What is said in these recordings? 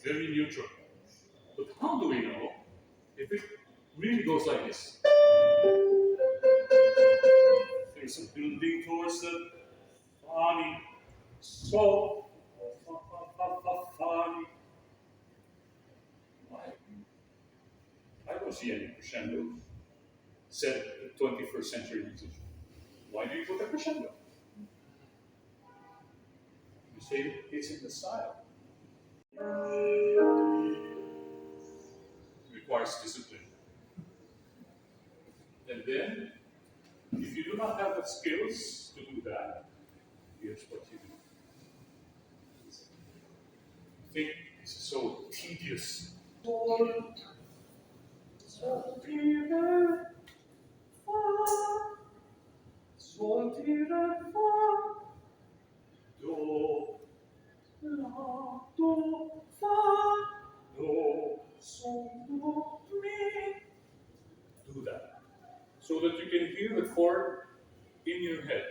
very neutral. But how do we know if it really goes like this? There's a building towards the funny, so funny. I don't see any crescendo, said the 21st century musician. Why do you put a crescendo? You say it's in the style. It requires discipline. And then, if you do not have the skills to do that, here's what you do. You think this is so tedious. Sol, ti, re, fa, sol, ti, re, fa, do, la, do, fa, do, sol, do, mi. Do that so that you can hear the chord in your head.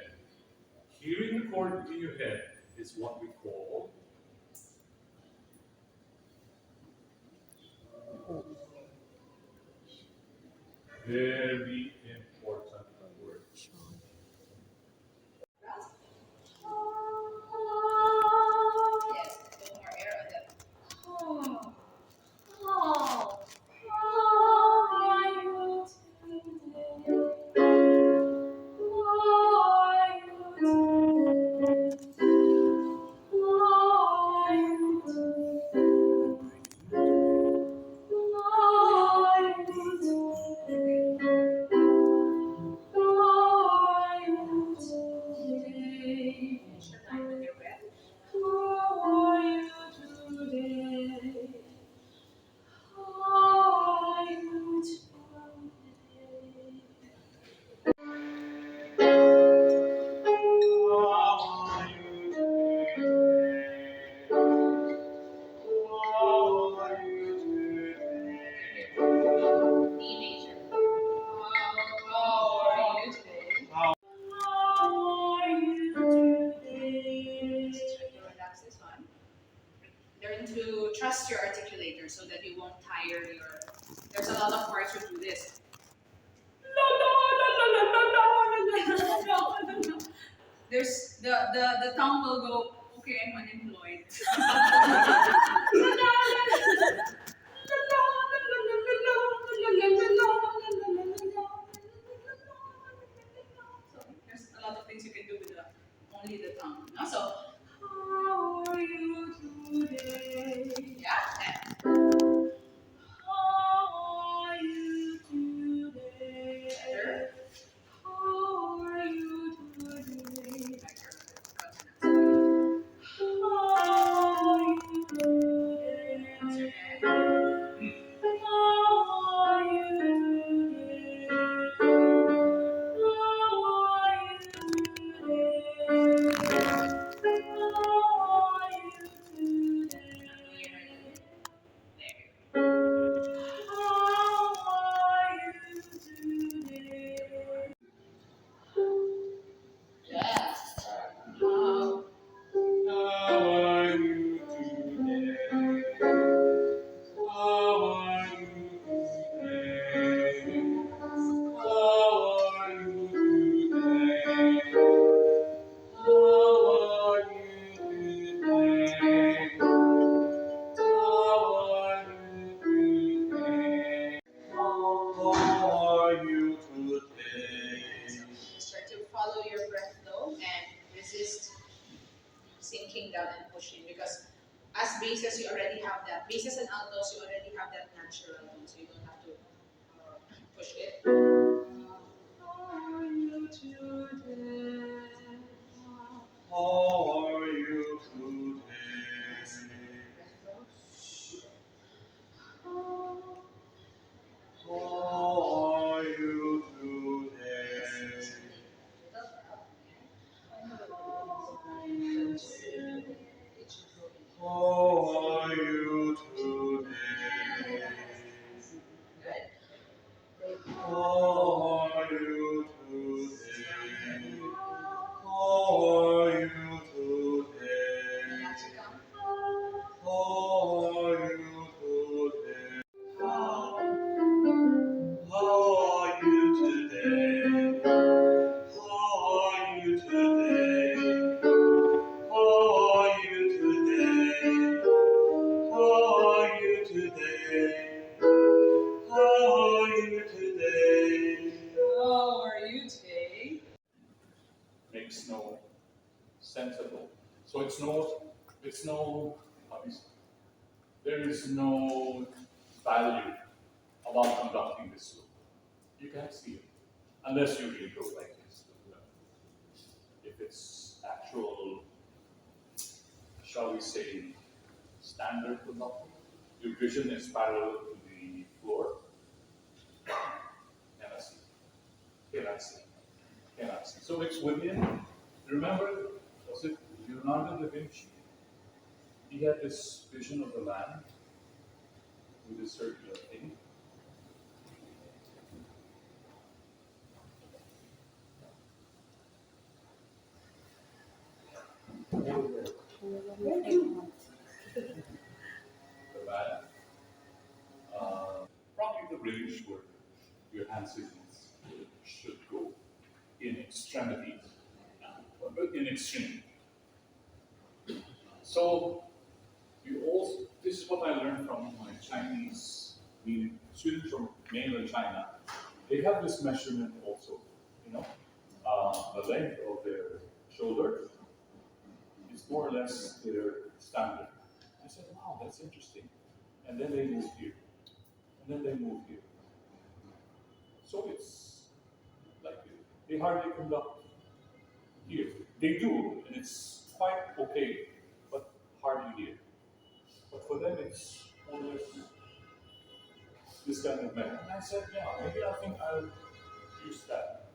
Hearing the chord in your head is what we call very important word. Yes, a little more air on that. Oh, oh, how are you today? How are you today? How are you today? How are you today? How are you today? Finish your line with your breath. How are you today? How are you today? D major. How are you today? How are you today? Try to relax this one. Learn to trust your articulator so that you won't tire your. There's a lot of parts who do this. There's the tongue will go. Okay, I'm unemployed. So there's a lot of things you can do with only the tongue. So, how are you today? Yeah. How are you today? Better. How are you today? How are you today? How are you today? Yeah. How are you today? How are you today? How are you today? How are you today? How are you today? How are you today? Just try to follow your breath though and resist sinking down and pushing because as basses you already have that. Basses and altos you already have that natural tone so you don't have to push it. How are you today? How are you today? How are you today? How are you today? How are you today? How are you today? is no, how do you say, there is no value about conducting this slope. You can't see it unless you really go like this. If it's actual, shall we say, standard conducting, your vision is parallel to the floor. Cannot see. Cannot see. Cannot see. So it's within. Remember, was it Leonardo da Vinci? He had this vision of the land with this circular thing. The land. Probably the range where your hand signals should go in extremities, but in extreme. So you also, this is what I learned from my Chinese, meaning students from mainland China. They have this measurement also, you know, the length of their shoulder is more or less their standard. I said, wow, that's interesting. And then they move here, and then they move here. So it's like they hardly conduct here. They do, and it's quite okay, but hardly here. But for them, it's always this kind of method. And I said, yeah, maybe I think I'll use that.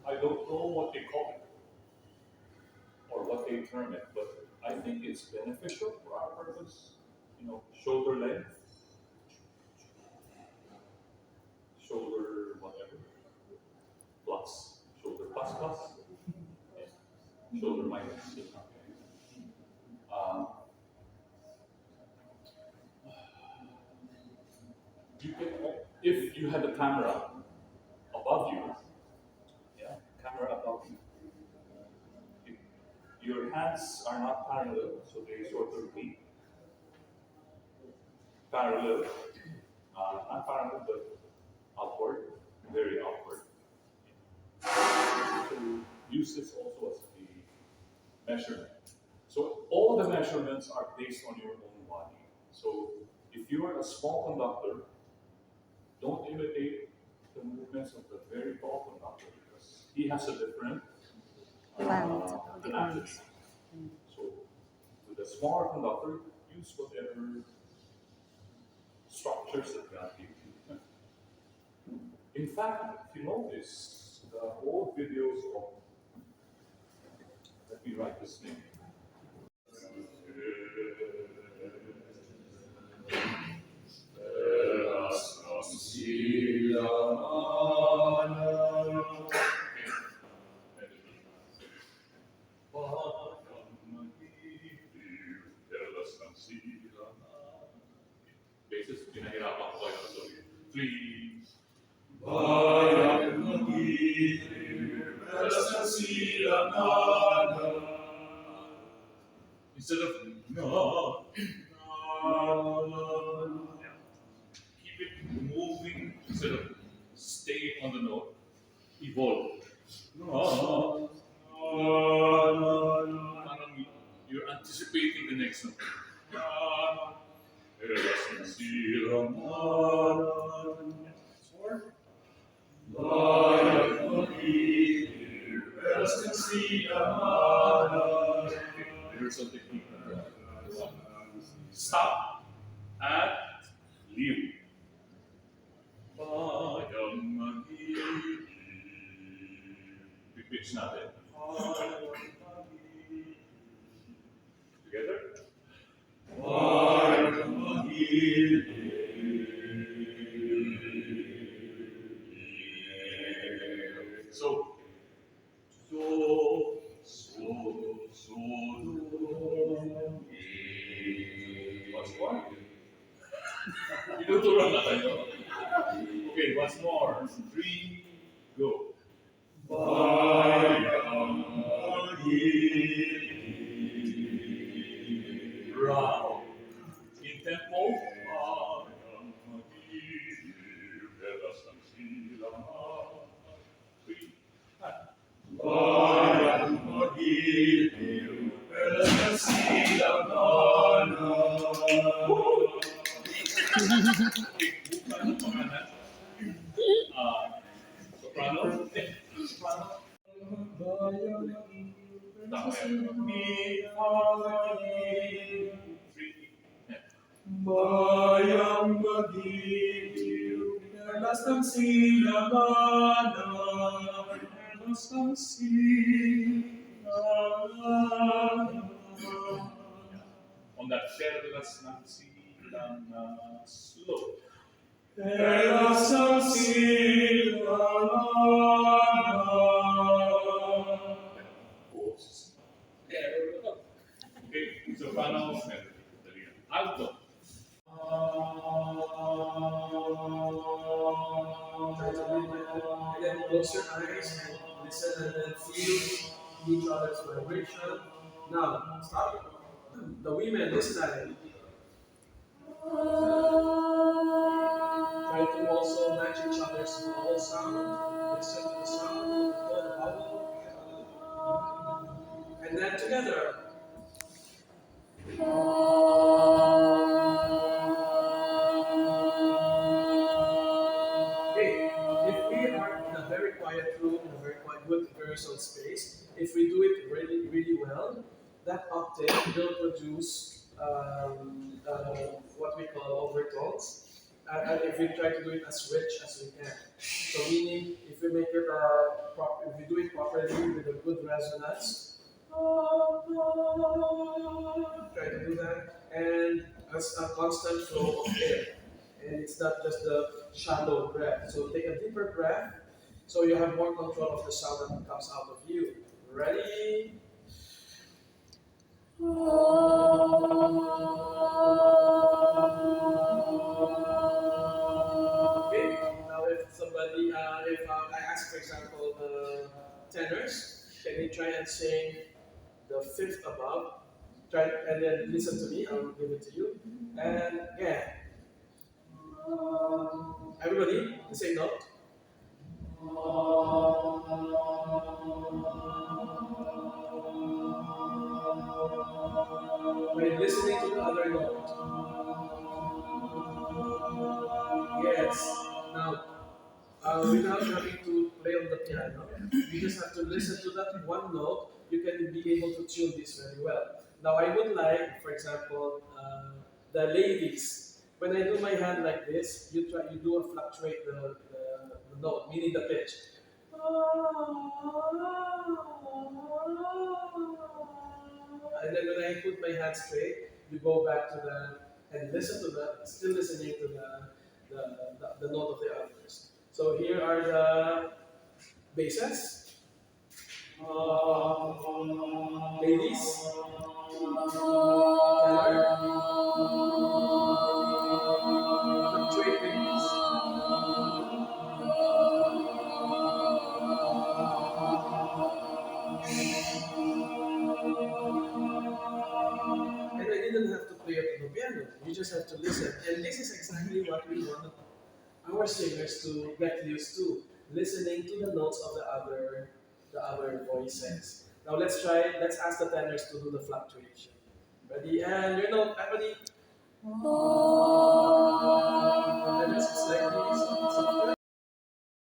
I don't know what they call it or what they term it, but I think it's beneficial for our purpose. You know, shoulder length, shoulder whatever, plus, shoulder plus plus, shoulder minus. Um, you can, if you had a camera above you, yeah, camera above you, your hands are not parallel, so they sort of be parallel, not parallel, but upward, very upward. So use this also as the measurement. So all the measurements are based on your own body. So if you are a small conductor, don't imitate the movements of the very tall conductor because he has a different anatomy. So with a smaller conductor, use whatever structures that God gave you. In fact, if you notice, the old videos of, let me write this name. Basis, pinahirapan ko kayo sa three. Instead of no, keep it moving instead of staying on the note. Evolve. Parang you're anticipating the next note. There's some technique. Stop and leave. Big pitch natin. Together. So, once more. Tinuturo na tayo. Okay, once more. 3, go. Round. In tempo. Okay, bukan makanan. Soprano. Soprano. Mi, fa, three. Bayang magiliw, perlas ng silamanan, perlas ng silamanan. On that perlas ng silamanan, slow. Perlas ng silamanan. Okay, soprano, alto. Try to breathe like that. And then close your eyes and listen and then feel each other's vibration. Now, stop. The women this time try to also match each other's vowel sound. Listen to the sound of the vowel. And then together. Okay, if we are in a very quiet room, in a very quiet, good rehearsal space, if we do it really, really well, that octave will produce what we call overtones. And if we try to do it as rich as we can. So meaning, if we make it if we do it properly with a good resonance, try to do that, and as a constant flow of air. And it's not just the shallow breath. So take a deeper breath so you have more control of the sound that comes out of you. Ready? Okay, now if somebody, if I ask, for example, tenors, can you try and sing the fifth above? Try and then listen to me. I will give it to you. And yeah, everybody, the same note. When listening to the other note, yes. Now, without having to play on the piano, you just have to listen to that one note. You can be able to tune this very well. Now, I would like, for example, the ladies. When I do my hand like this, you do a fluctuate the note, meaning the pitch. And then when I put my hand straight, you go back to the and listen to still listening to the note of the others. So here are the basses. Ladies, tenor, fluctuate ladies. And I didn't have to play it on the piano. You just have to listen. And this is exactly what we want our singers to get used to, listening to the notes of the other voices. Now let's try. Let's ask the tenors to do the fluctuation. Ready? And your note, everybody. Tenors, it's like this. Softer,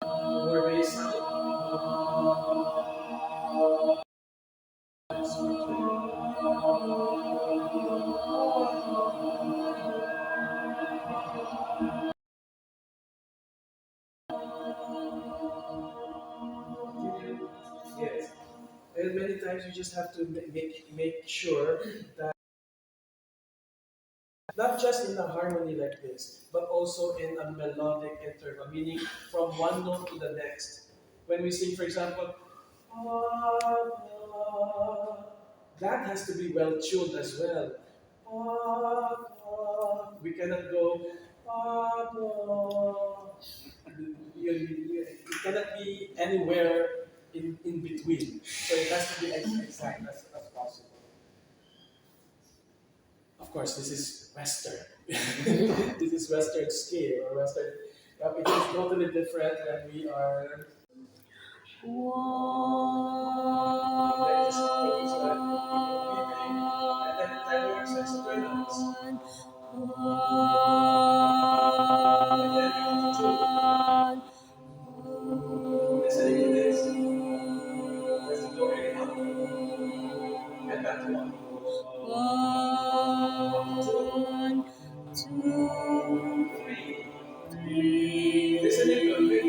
more bass sound. Yes. And many times you just have to make sure that not just in a harmony like this, but also in a melodic interval, meaning from one note to the next. When we sing, for example, that has to be well tuned as well. We cannot go. It cannot be anywhere in between. So it has to be as exact as possible. Of course, this is Western. This is Western scale or Western. It is totally different when we are. Like just focus on breathing, and then 10 words explain Listening to this. Does it go really up? And back to one. One, two, three. Listening to it.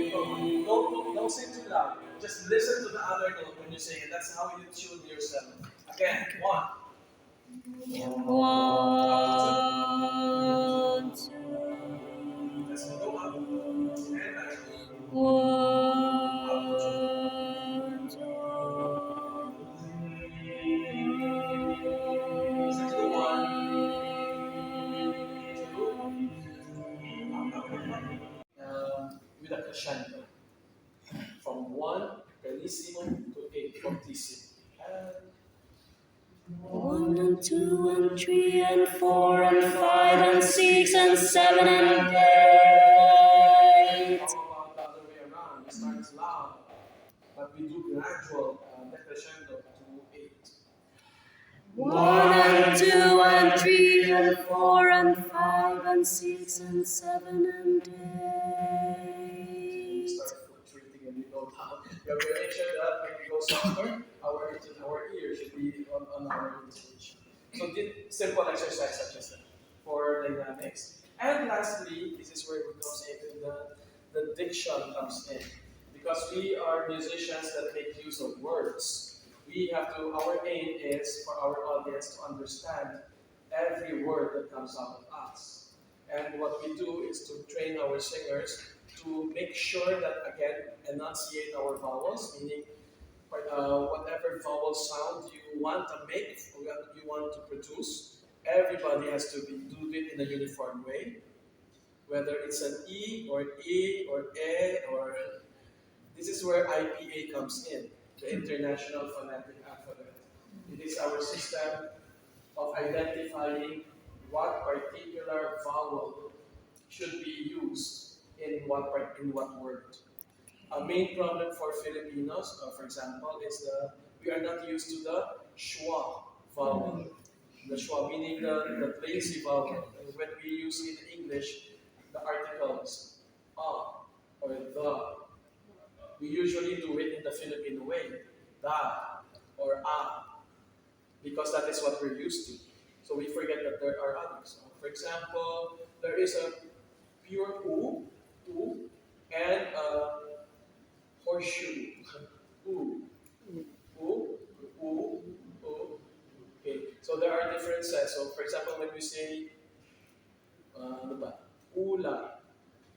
Don't sing too loud. Just listen to the other note when you sing it. That's how you tune yourself. Again, one. One, two. Let's go up. And back. One, two. Listen to the one. Two. With a crescendo. From 1 pianissimo to 8 fortissimo. And 1 and 2 and 3 and 4 and 5 and 6 and 7 and 8. How about the other way around? We start loud, but we do gradual decrescendo to 8. 1 and 2 and 3 and 4 and 5 and 6 and 7 and 8. Start fluctuating and we go down. We have to make sure that when we go softer, our ear should be on our intonation. So did simple exercise such as that for dynamics. And lastly, this is where it comes into the diction comes in. Because we are musicians that make use of words. Our aim is for our audience to understand every word that comes out of us. And what we do is to train our singers to make sure that, again, enunciate our vowels, meaning whatever vowel sound you want to make, or you want to produce, everybody has to do it in a uniform way. Whether it's an E or E or E or... This is where IPA comes in, the International Phonetic Alphabet. It is our system of identifying what particular vowel should be used in what word. A main problem for Filipinos, for example, is we are not used to the schwa vowel. The schwa meaning the lazy vowel. And when we use in English, the articles or the. We usually do it in the Filipino way, da or because that is what we're used to. So we forget that there are others. For example, there is a pure u, and a horseshoe, u, u, u, u. Okay, so there are differences. So for example, when we say, ulam,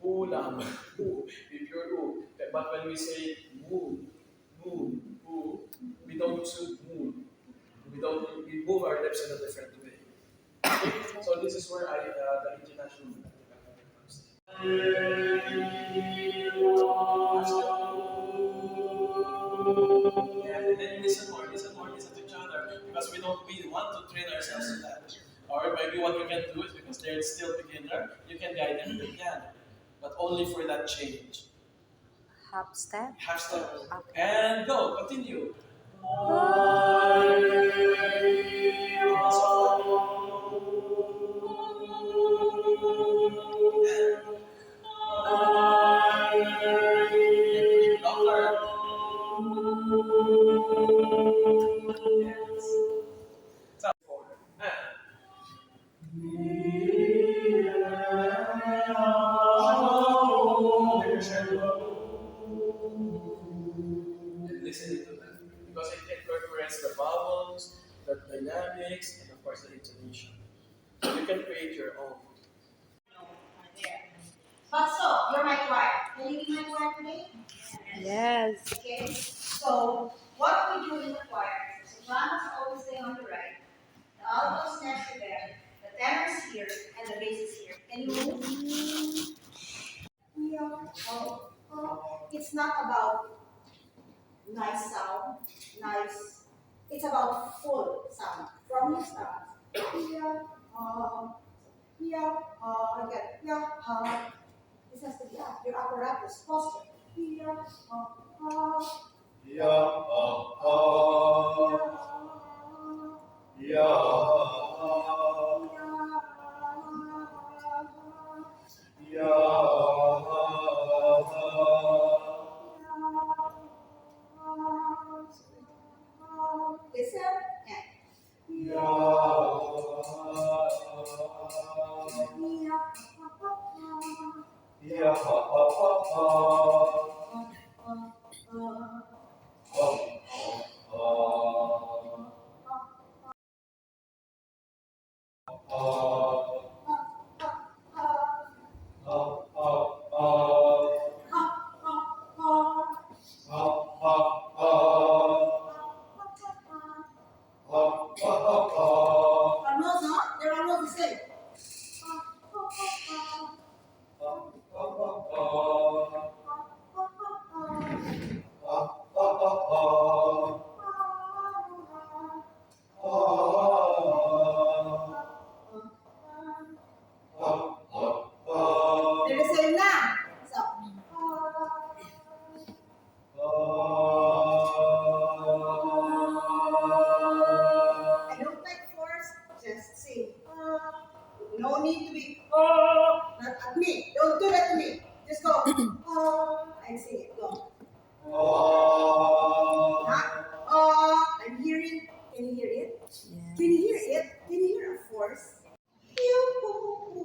ulam, we pure u. But when we say moon, we don't choose moon. We move our lips in a different way. Okay? So this is where the international comes in. Yeah, and then listen more to each other because we want to train ourselves to that. Or maybe what you can do is because they're still beginner, you can guide them to the piano, but only for that change. Half step. Okay. And go, continue. And listening to that because it incorporates the vowels, the dynamics, and of course the intonation. So you can create your own. But so, you're my choir. Can you be my choir today? Yes. Okay. So, what we do in the choir, the sopranos always stay on the right, the altos next to them, the tenors here, and the bass is here. Can you move? It's not about nice sound, it's about full sound. From your start. Again, this has to be up. Your apparatus, posture. Yeah, ha, ha, ha, ha. Our nose, huh? There are no the same. They're the same now. So, I don't like force, just sing. No need to be, not at me. Don't do that to me. Just go, and sing it. Go. Not, I'm hearing, can you hear it? Yes. Can you hear it? Can you hear a force? Go.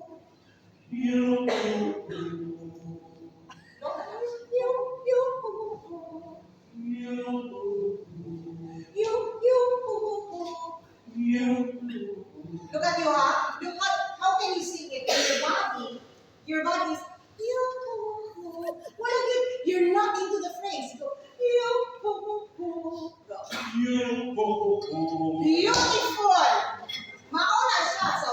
Look at you, huh? Look at how can you sing it in your body? Your body is what again? You're not into the phrase. Go. Beautiful. Mauna siya. So,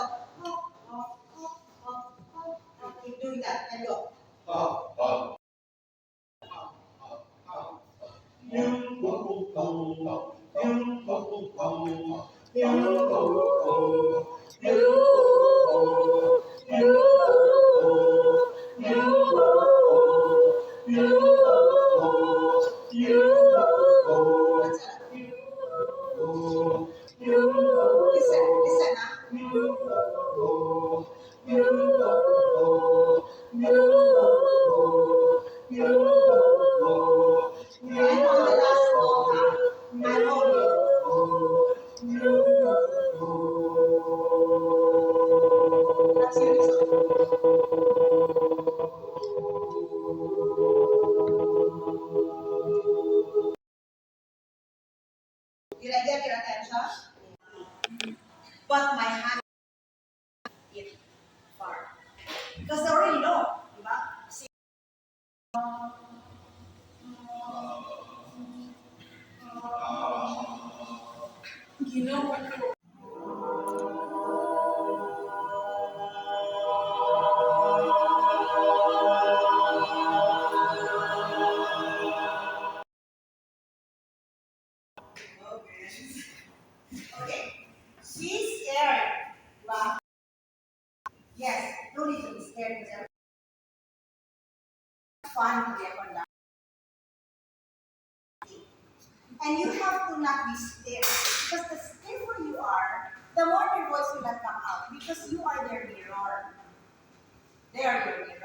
keep doing that and go. What's that? Listen, listen, And on the last note, I'm That's your Did I get your attention? But my hand is far. Because they already know. Diba? See? You know. Okay. She's scared. Diba? Yes. No need to be scared because it's fun to get on that. And you have to not be stiff. Because the stiffer you are, the more your voice will not come out. Because you are their mirror. They are your mirror.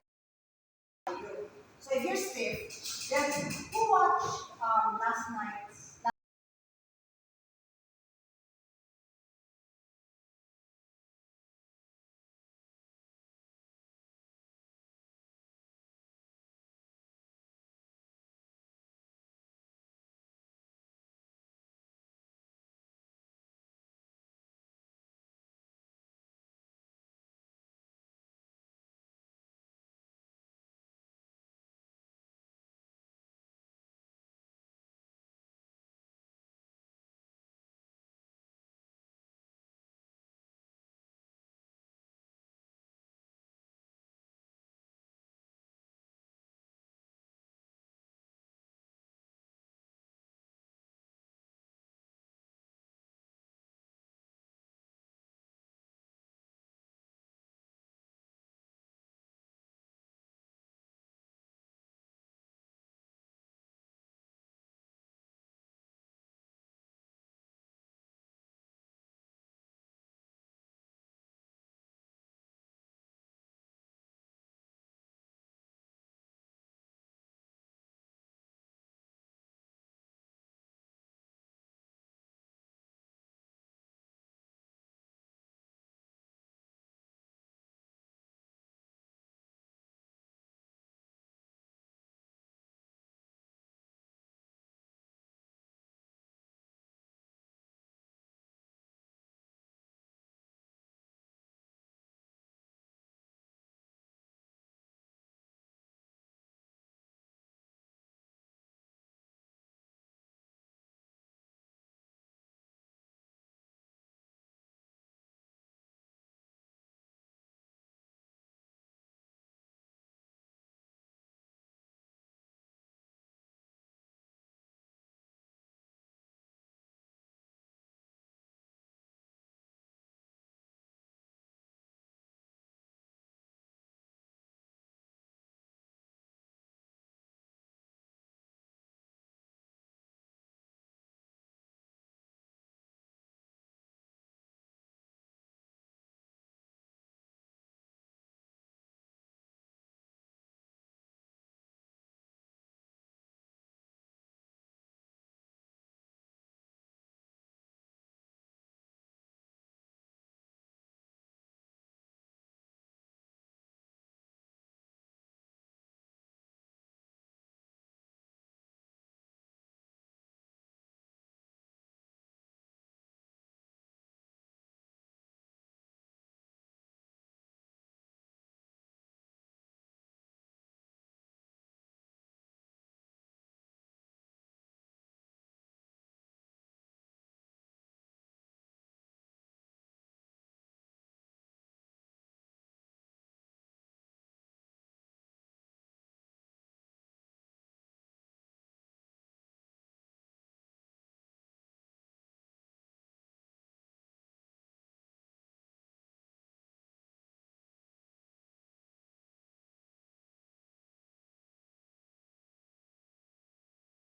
So if you're stiff, then who watched last night's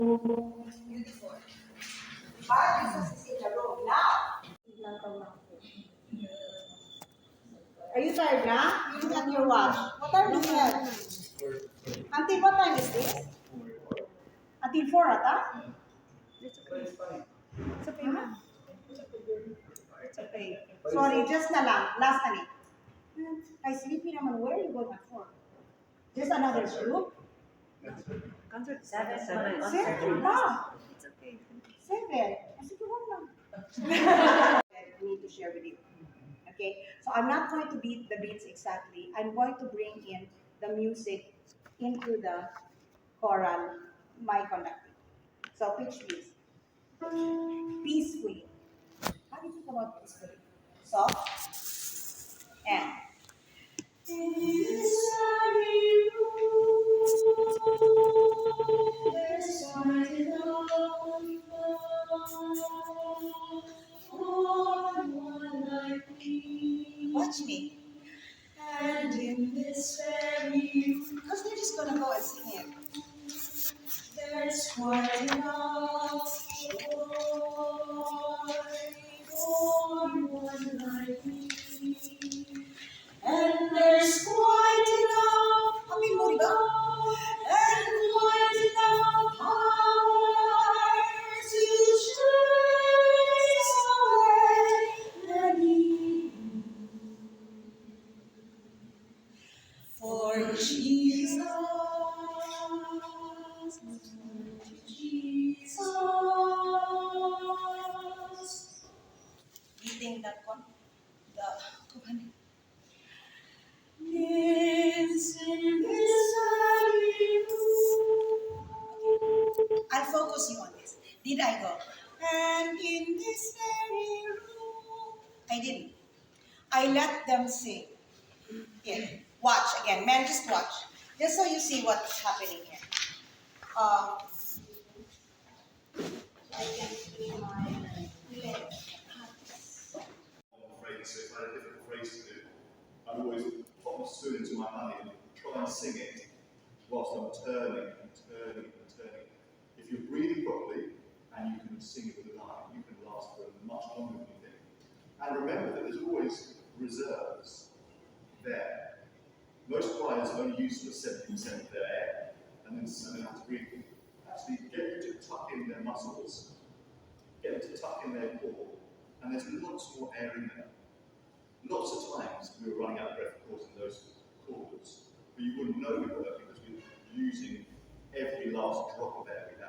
Beautiful. But Jesus is in the room now. Are you tired now? You look at your watch. What time is it? Until what time is this? Until 4, ata? It's okay. It's okay, ma'am. It's okay. Sorry, just na lang. Last na ni. Ay, sleepy naman. Where are you going at 4? Just another group? Concert seven. Seven. 7 pa. It's okay. 7. Sige, wag lang. We need to share with you. Okay? So I'm not going to beat the beats exactly. I'm going to bring in the music into the choral, my conducting. So pitch please. Peacefully. How do you think about peacefully? Soft and in this sunny room, there's quite enough for one like me. Watch me. And in this very room, because they're just gonna go and sing it. There's quite enough joy for one like me. And there's quite enough love and quite enough power to chase away any. For Jesus, Jesus. Eating that one, the lives in this valley room. Okay, I'll focus you on this. Did I go? And in this very room, I didn't. I let them sing. Here, watch again, man. Just watch, just so you see what's happening here. Uh, I can feel my legs. Phrase, so if I had a difficult phrase to do, I'd always pop my spoon into my honey and try and sing it whilst I'm turning and turning and turning. If you're breathing properly and you can sing it with a line, you can last for much longer than you think. And remember that there's always reserves there. Most choirs only use sort of 70% of their air and then have to breathe. Actually, get them to tuck in their muscles, get them to tuck in their core, and there's lots more air in there. Lots of times we were running out of breath, of course, in those chords, but you wouldn't know we were because we were using every last drop of air we